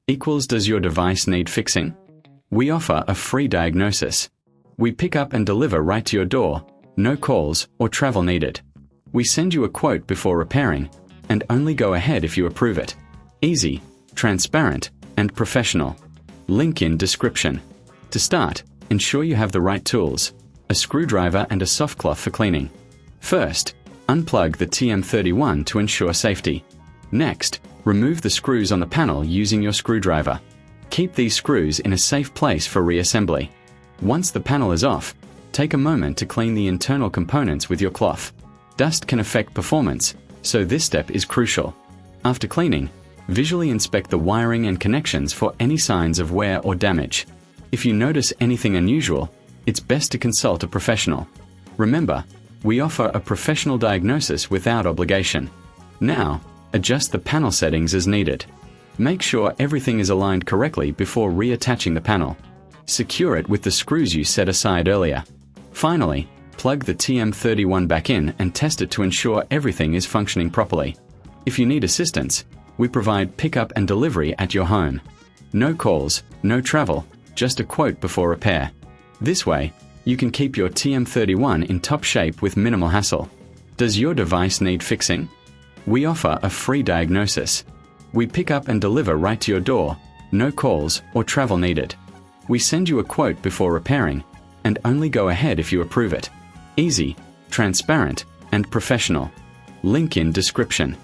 equals does your device need fixing? We offer a free diagnosis. We pick up and deliver right to your door, no calls or travel needed. We send you a quote before repairing, and only go ahead if you approve it. Easy, transparent, and professional. Link in description. To start, ensure you have the right tools, a screwdriver and a soft cloth for cleaning. First, unplug the TM31 to ensure safety. Next, remove the screws on the panel using your screwdriver. Keep these screws in a safe place for reassembly. Once the panel is off, take a moment to clean the internal components with your cloth. Dust can affect performance, so this step is crucial. After cleaning, visually inspect the wiring and connections for any signs of wear or damage. If you notice anything unusual, it's best to consult a professional. Remember, we offer a professional diagnosis without obligation. Now, adjust the panel settings as needed. Make sure everything is aligned correctly before reattaching the panel. Secure it with the screws you set aside earlier. Finally, plug the TM31 back in and test it to ensure everything is functioning properly. If you need assistance, we provide pickup and delivery at your home. No calls, no travel, just a quote before repair. This way, you can keep your TM31 in top shape with minimal hassle. Does your device need fixing? We offer a free diagnosis. We pick up and deliver right to your door, no calls or travel needed. We send you a quote before repairing, and only go ahead if you approve it. Easy, transparent, and professional. Link in description.